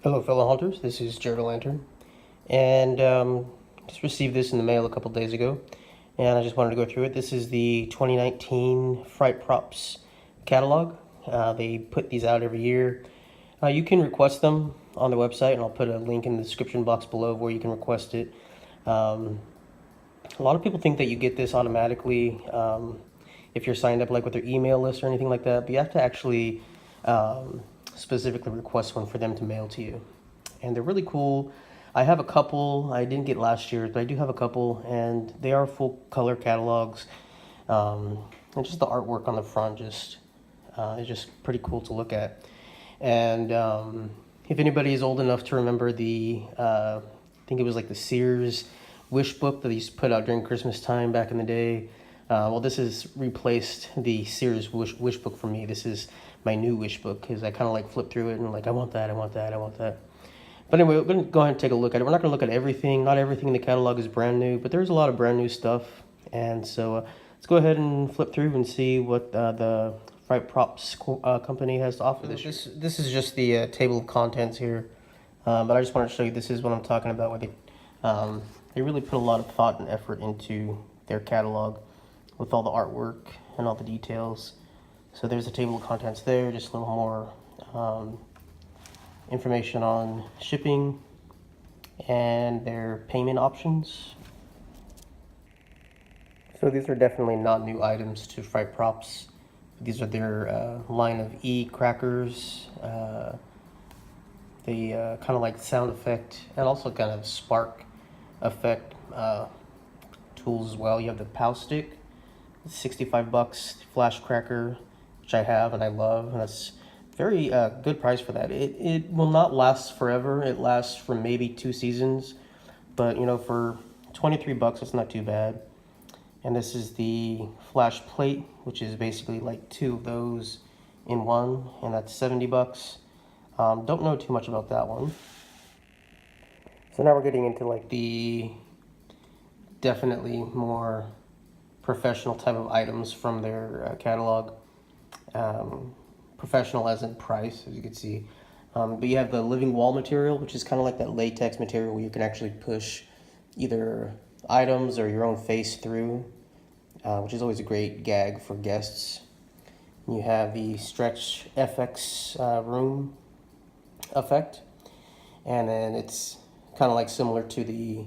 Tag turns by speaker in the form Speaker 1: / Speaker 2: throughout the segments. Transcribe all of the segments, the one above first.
Speaker 1: Hello, fellow hunters. This is Jared Lantern, and just received this in the mail a couple days ago, and I just wanted to go through it. This is the 2019 FrightProps Catalog. They put these out every year. You can request them on the website, and I'll put a link in the description box below where you can request it. A lot of people think that you get this automatically if you're signed up like with their email list or anything like that, but you have to actually specifically request one for them to mail to you. And they're really cool. I have a couple. I didn't get last year's, but I do have a couple, and they are full color catalogs. And just the artwork on the front is just pretty cool to look at. And if anybody is old enough to remember I think it was like the Sears wish book that they used to put out during Christmas time back in the day. Well, this has replaced the Sears wish book for me. This is my new wish book because I kind of like flip through it and like, I want that, I want that, I want that. But anyway, we're going to go ahead and take a look at it. We're not going to look at everything. Not everything in the catalog is brand new, but there's a lot of brand new stuff. And so let's go ahead and flip through and see what the FrightProps company has to offer this year. This is just the table of contents here. But I just wanted to show you this is what I'm talking about. Where they really put a lot of thought and effort into their catalog with all the artwork and all the details. So there's a table of contents there, just a little more information on shipping and their payment options. So these are definitely not new items to FrightProps. These are their line of crackers, the kind of like sound effect and also kind of spark effect tools as well. You have the POW stick, $65 flash cracker, which I have and I love, and that's very good price for that. It will not last forever. It lasts for maybe 2 seasons, but you know, for $23 it's not too bad. And this is the flash plate, which is basically like 2 of those in one, and that's $70. Don't know too much about that one. So now we're getting into like the definitely more professional type of items from their catalog. Professional as in price, as you can see. But you have the living wall material, which is kind of like that latex material where you can actually push either items or your own face through, which is always a great gag for guests. You have the stretch FX room effect, and then it's kind of like similar to the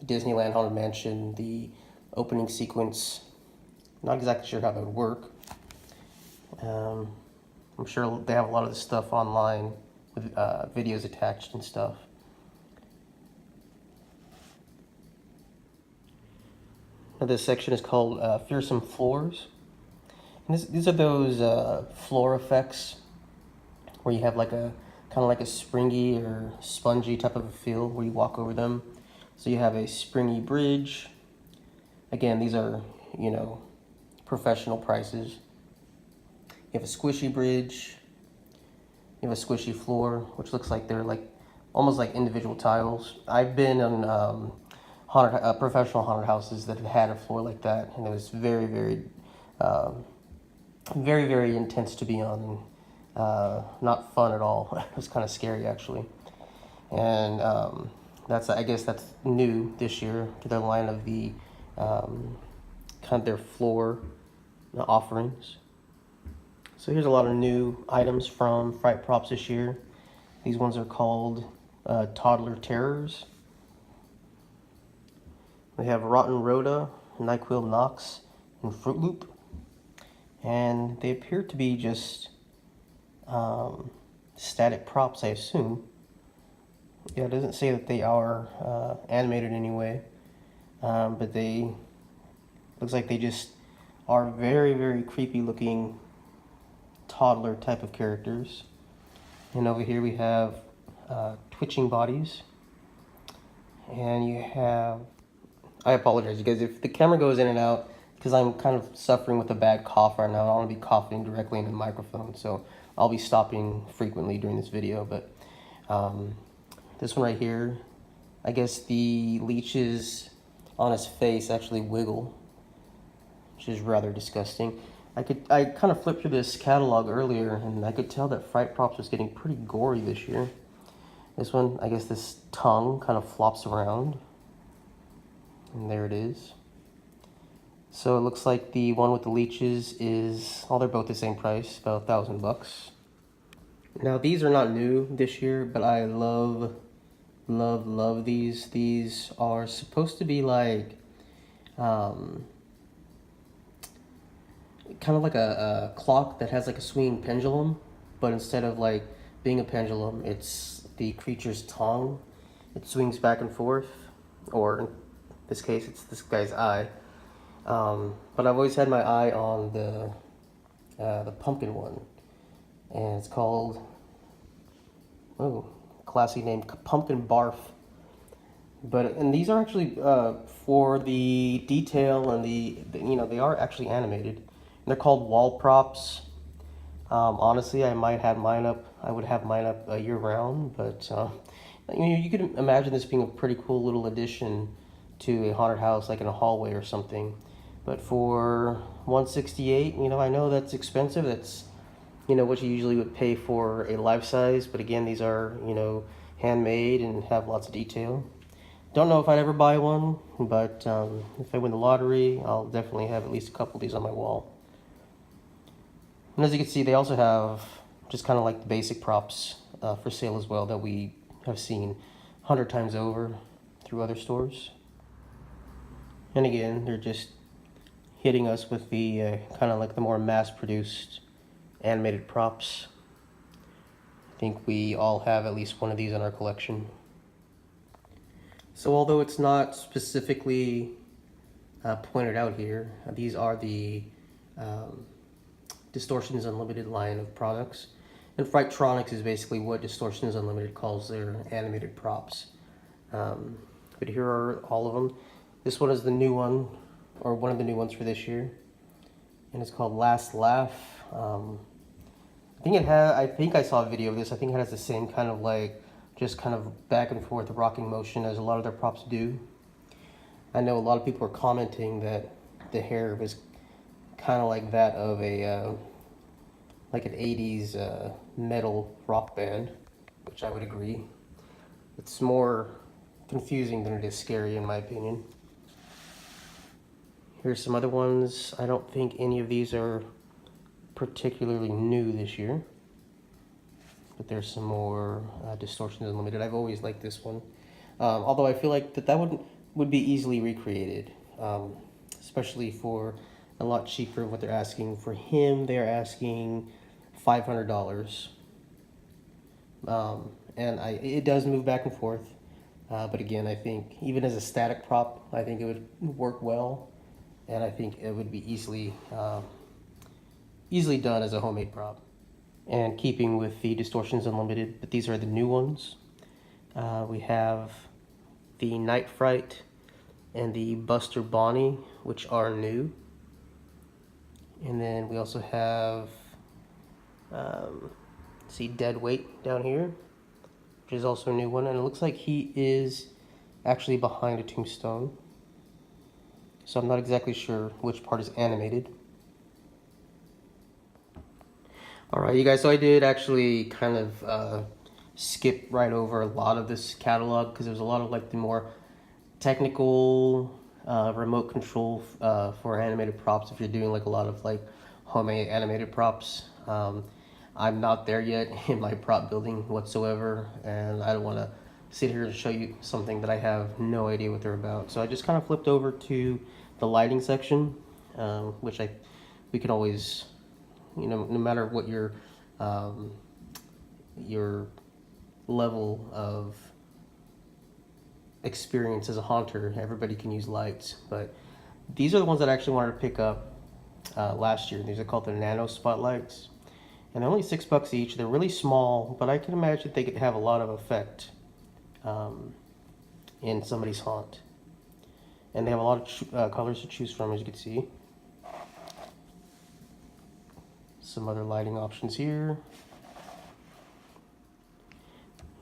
Speaker 1: Disneyland Haunted Mansion, the opening sequence. Not exactly sure how that would work. I'm sure they have a lot of this stuff online with videos attached and stuff. Now this section is called Fearsome Floors. And these are those floor effects where you have like a kind of like a springy or spongy type of a feel where you walk over them. So you have a springy bridge. Again, these are, you know, professional prices. You have a squishy bridge. You have a squishy floor, which looks like they're like almost like individual tiles. I've been on professional haunted houses that had a floor like that, and it was very, very intense to be on. Not fun at all. It was kind of scary actually. And I guess that's new this year to their line of the kind of their floor offerings. So here's a lot of new items from FrightProps this year. These ones are called Toddler Terrors. We have Rotten Rhoda, NyQuil Knox, and Fruit Loop. And they appear to be just static props, I assume. Yeah, it doesn't say that they are animated in any way. But looks like they just are very, very creepy looking toddler type of characters. And over here we have twitching bodies, and you have, I apologize you guys if the camera goes in and out because I'm kind of suffering with a bad cough right now. I don't want to be coughing directly into the microphone, so I'll be stopping frequently during this video. But this one right here, I guess the leeches on his face actually wiggle, which is rather disgusting. I kind of flipped through this catalog earlier, and I could tell that FrightProps was getting pretty gory this year. This one, I guess this tongue kind of flops around, and there it is. So it looks like the one with the leeches is, they're both the same price, about $1,000. Now these are not new this year, but I love these. These are supposed to be like, kind of like a clock that has like a swinging pendulum, but instead of like being a pendulum, it's the creature's tongue. It swings back and forth, or in this case, it's this guy's eye. But I've always had my eye on the pumpkin one, and it's called, classy name, Pumpkin Barf. And these are actually for the detail and they are actually animated. And they're called wall props. Honestly, I would have mine up year round, but you could imagine this being a pretty cool little addition to a haunted house, like in a hallway or something. But for $168, I know that's expensive. That's what you usually would pay for a life size, but again, these are handmade and have lots of detail. Don't know if I'd ever buy one, but if I win the lottery, I'll definitely have at least a couple of these on my wall. And as you can see, they also have just kind of like the basic props for sale as well that we have seen 100 times over through other stores. And again, they're just hitting us with the kind of like the more mass-produced animated props. I think we all have at least one of these in our collection. So although it's not specifically pointed out here, these are the Distortions Unlimited line of products. And Frightronics is basically what Distortions Unlimited calls their animated props. But here are all of them. This one is the new one, or one of the new ones for this year. And it's called Last Laugh. I think I saw a video of this. I think it has the same kind of like, just kind of back and forth rocking motion as a lot of their props do. I know a lot of people are commenting that the hair was kind of like that of a, like an 80s metal rock band, which I would agree. It's more confusing than it is scary in my opinion. Here's some other ones. I don't think any of these are particularly new this year, but there's some more Distortions Unlimited. I've always liked this one, although I feel like that would be easily recreated, especially for a lot cheaper what they're asking. For him, they're asking $500, and it does move back and forth, but again, I think even as a static prop, I think it would work well, and I think it would be easily done as a homemade prop. And keeping with the Distortions Unlimited, but these are the new ones. We have the Night Fright and the Buster Bonnie, which are new. And then we also have, Dead Weight down here, which is also a new one. And it looks like he is actually behind a tombstone. So I'm not exactly sure which part is animated. Alright, you guys, so I did actually kind of skip right over a lot of this catalog because there's a lot of like the more technical remote control for animated props if you're doing like a lot of like homemade animated props. I'm not there yet in my prop building whatsoever, and I don't want to sit here and show you something that I have no idea what they're about. So I just kind of flipped over to the lighting section, which we can always, no matter what your level of experience as a haunter, everybody can use lights. But these are the ones that I actually wanted to pick up last year. These are called the Nano Spotlights, and they're only $6 each. They're really small, but I can imagine they could have a lot of effect in somebody's haunt. And they have a lot of colors to choose from, as you can see. Some other lighting options here.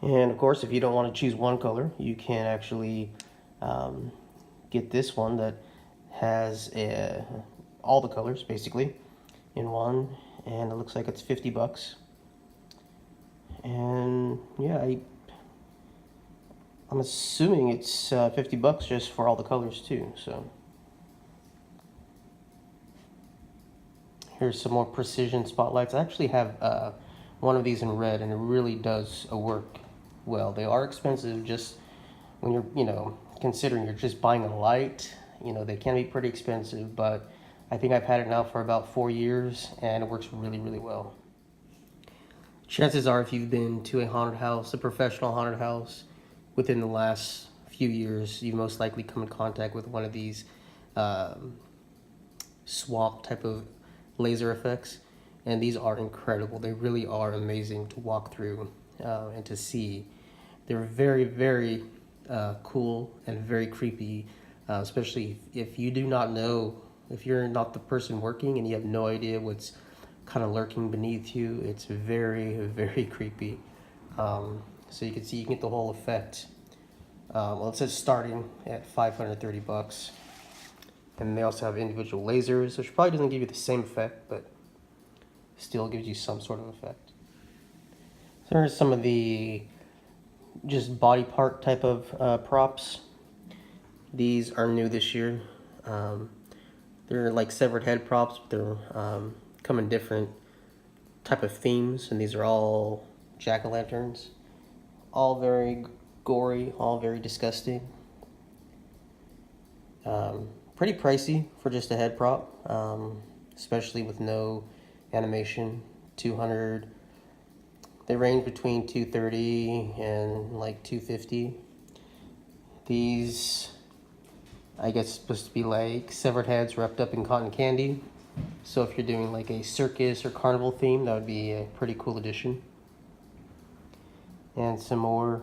Speaker 1: And of course, if you don't want to choose one color, you can actually get this one that has all the colors basically. in one, and it looks like it's 50 bucks. And yeah, I'm assuming it's 50 bucks just for all the colors too. So here's some more precision spotlights. I actually have one of these in red, and it really does work well. They are expensive, just when you're, considering you're just buying a light, they can be pretty expensive, but I think I've had it now for about 4 years, and it works really, really well. Chances are, if you've been to a haunted house, a professional haunted house, within the last few years, you've most likely come in contact with one of these swap type of laser effects, and these are incredible. They really are amazing to walk through and to see. They're very, very cool and very creepy, especially if you do not know, if you're not the person working and you have no idea what's kind of lurking beneath you. It's very, very creepy. So you can see, you can get the whole effect. Well, it says starting at 530 bucks. And they also have individual lasers, which probably doesn't give you the same effect, but still gives you some sort of effect. So here's some of the just body part type of props. These are new this year. They're like severed head props, but they're come in different type of themes, and these are all jack-o'-lanterns. All very gory, all very disgusting. Pretty pricey for just a head prop, especially with no animation. 200. They range between 230 and like 250. These, I guess, supposed to be like severed heads wrapped up in cotton candy. So if you're doing like a circus or carnival theme, that would be a pretty cool addition. And some more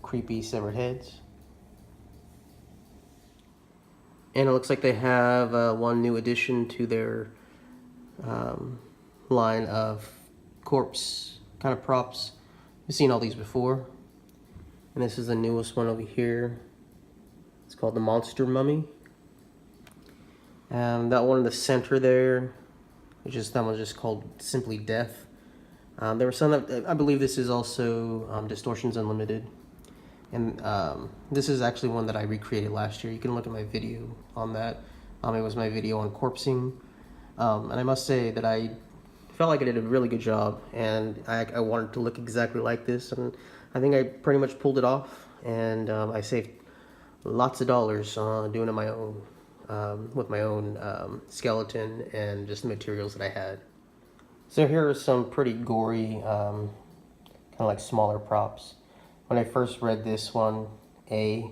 Speaker 1: creepy severed heads. And it looks like they have one new addition to their line of corpse kind of props. We've seen all these before. And this is the newest one over here. It's called the Monster Mummy. That one in the center there, that one's just called simply Death. There were some that, I believe this is also Distortions Unlimited. And this is actually one that I recreated last year. You can look at my video on that. It was my video on corpsing. And I must say that I felt like I did a really good job, and I wanted to look exactly like this, and I think I pretty much pulled it off, and I saved lots of dollars doing it my own, with my own skeleton and just the materials that I had. So here are some pretty gory, kind of like smaller props. When I first read this one, I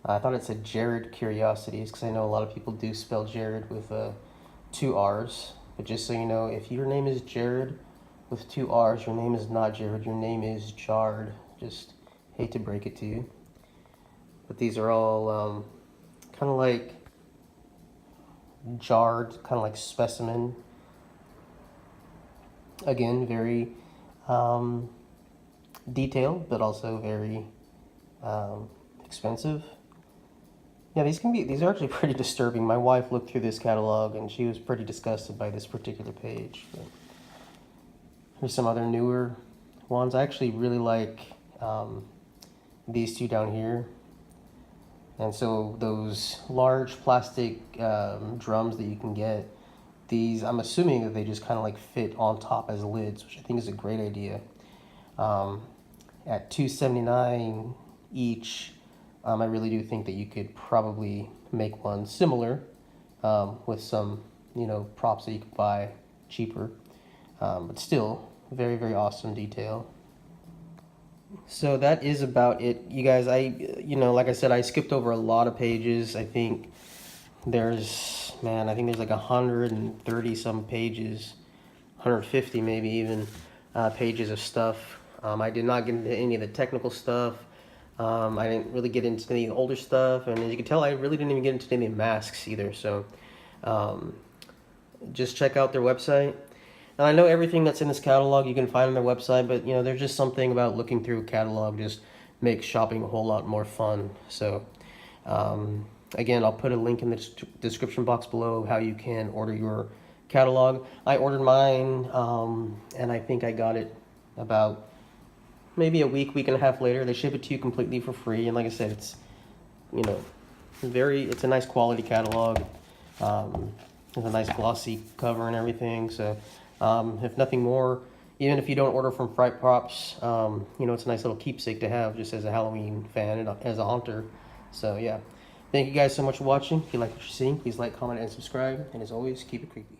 Speaker 1: thought it said Jared Curiosities, because I know a lot of people do spell Jared with 2 R's. But just so you know, if your name is Jared with 2 R's, your name is not Jared, your name is Jard. Just hate to break it to you. But these are all kind of like jarred, kind of like specimen. Again, very detailed, but also very expensive. Yeah, these are actually pretty disturbing. My wife looked through this catalog and she was pretty disgusted by this particular page. But here's some other newer ones. I actually really like these two down here. And so those large plastic drums that you can get, these, I'm assuming that they just kind of like fit on top as lids, which I think is a great idea. At $2.79 each, I really do think that you could probably make one similar with some, props that you could buy cheaper. But still, very, very awesome detail. So that is about it, you guys. Like I said, I skipped over a lot of pages. I think there's like 130 some pages, 150 maybe even pages of stuff. I did not get into any of the technical stuff. I didn't really get into any older stuff, and as you can tell, I really didn't even get into any masks either. So just check out their website. And I know everything that's in this catalog you can find on their website, but there's just something about looking through a catalog just makes shopping a whole lot more fun. So again, I'll put a link in the description box below of how you can order your catalog. I ordered mine, and I think I got it about maybe a week and a half later. They ship it to you completely for free, and like I said, it's, you know, it's a nice quality catalog. With a nice glossy cover and everything. So, if nothing more, even if you don't order from Fright Props, you know, it's a nice little keepsake to have just as a Halloween fan and as a haunter. So, yeah. Thank you guys so much for watching. If you like what you're seeing, please like, comment, and subscribe. And as always, keep it creepy.